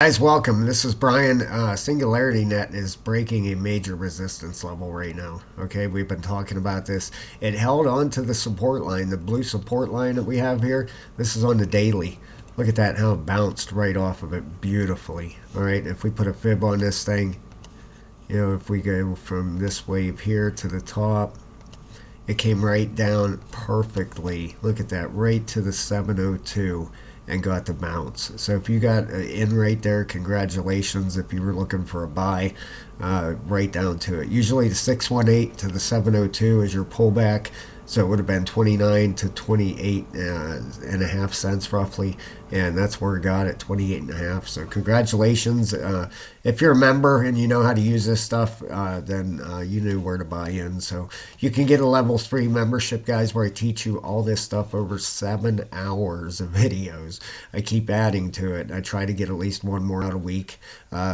Guys, welcome. This is Brian. Singularity Net is breaking a major resistance level right now. Okay, we've been talking about this. It held on to the support line, the blue support line that we have here. This is on the daily. Look at that, how it bounced right off of it beautifully. All right, if we put a fib on this thing, if we go from this wave here to the top, it came right down perfectly. Look at that, right to the 702 and got the bounce. So if you got in right there, congratulations. If you were looking for a buy, right down to it. Usually the 618 to the 702 is your pullback. So it would have been 29 to 28 and a half cents roughly, and that's where it got at 28 and a half. So congratulations. If you're a member and you know how to use this stuff, then you knew where to buy in. So you can get a level 3 membership, guys, where I teach you all this stuff over 7 hours of videos. I keep adding to it. I try to get at least one more out a week.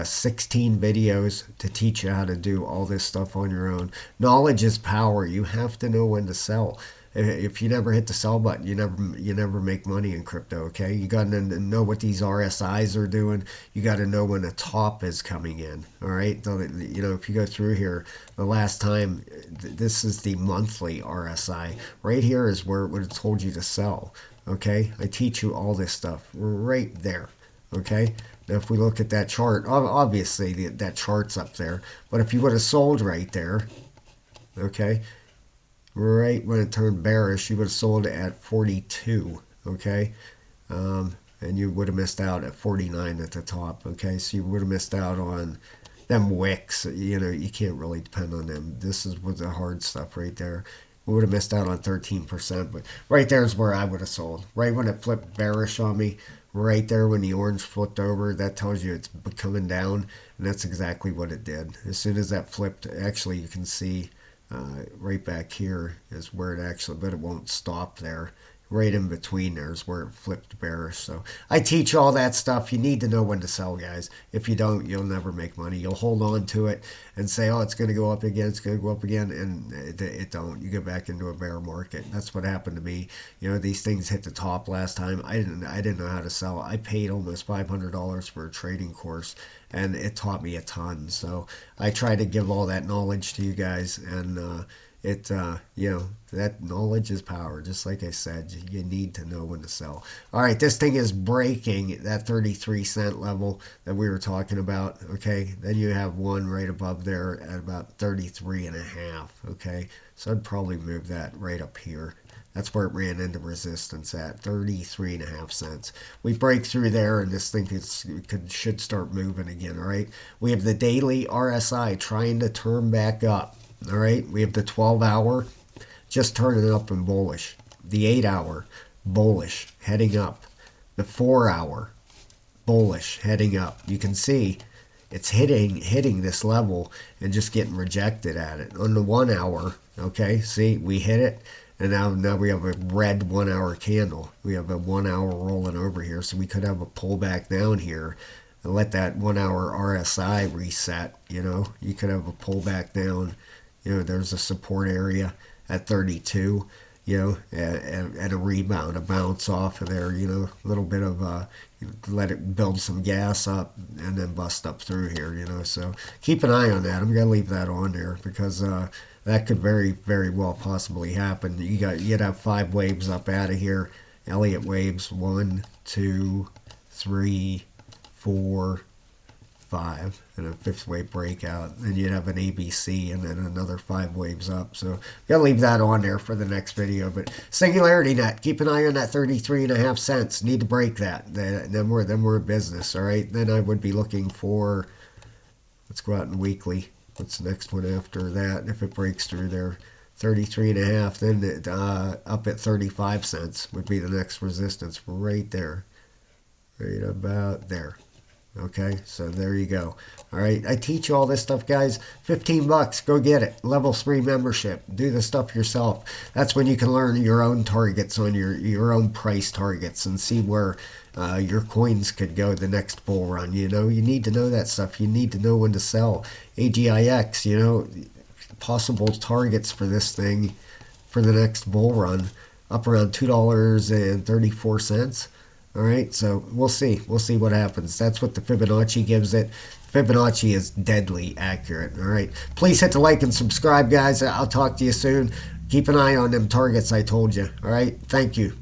16 videos to teach you how to do all this stuff on your own. Knowledge is power. You have to know when to sell. If you never hit the sell button, you never make money in crypto. Okay, you got to know what these RSIs are doing. You got to know when the top is coming in. All right, if you go through here, the last time, this is the monthly RSI. Right here is where it would have told you to sell. Okay, I teach you all this stuff right there. Okay. Now, if we look at that chart, obviously that chart's up there. But if you would have sold right there, okay, right when it turned bearish, you would have sold it at 42, okay? And you would have missed out at 49 at the top, okay? So you would have missed out on them wicks. You can't really depend on them. This is with the hard stuff right there. We would have missed out on 13%, but right there is where I would have sold. Right when it flipped bearish on me, right there when the orange flipped over, that tells you it's coming down, and that's exactly what it did. As soon as that flipped, actually you can see right back here is where it actually, but it won't stop there. Right in between there is where it flipped bearish. So I teach all that stuff. You need to know when to sell, guys. If you don't, you'll never make money. You'll hold on to it and say, oh, it's going to go up again, it's going to go up again, and it don't. You get back into a bear market. That's what happened to me. These things hit the top last time. I didn't know how to sell. I paid almost $500 for a trading course, and it taught me a ton. So I try to give all that knowledge to you guys, and that knowledge is power. Just like I said, you need to know when to sell. All right, this thing is breaking that 33-cent level that we were talking about. Okay, then you have one right above there at about 33 and a half. Okay, so I'd probably move that right up here. That's where it ran into resistance at 33 and a half cents. We break through there, and this thing should start moving again. All right, we have the daily RSI trying to turn back up. All right, we have the 12-hour just turning up and bullish. The 8-hour bullish, heading up. The 4-hour bullish, heading up. You can see it's hitting this level and just getting rejected at it. On the 1-hour, okay, see, we hit it, and now we have a red 1-hour candle. We have a 1-hour rolling over here, so we could have a pullback down here and let that 1-hour RSI reset. You could have a pullback down. There's a support area at 32, and a rebound, a bounce off of there, a little bit of, let it build some gas up and then bust up through here, So keep an eye on that. I'm going to leave that on there because that could very, very well possibly happen. You'd have 5 waves up out of here. Elliott waves, 1, 2, 3, 4, 5, and a 5th wave breakout. Then you'd have an ABC and then another 5 waves up. So gotta leave that on there for the next video. But Singularity Net, keep an eye on that 33 and a half cents. Need to break that. Then we're in business. All right. Then I would be looking for. Let's go out in weekly. What's the next one after that? If it breaks through there, 33 and a half. Then up at 35 cents would be the next resistance right there, right about there. Okay, so there you go. All right, I teach you all this stuff, guys. $15, go get it. Level 3 membership. Do the stuff yourself. That's when you can learn your own targets on your own price targets and see where your coins could go the next bull run. You need to know that stuff. You need to know when to sell. AGIX, possible targets for this thing for the next bull run, up around $2.34. All right, so we'll see. We'll see what happens. That's what the Fibonacci gives it. Fibonacci is deadly accurate. All right, please hit the like and subscribe, guys. I'll talk to you soon. Keep an eye on them targets I told you. All right, thank you.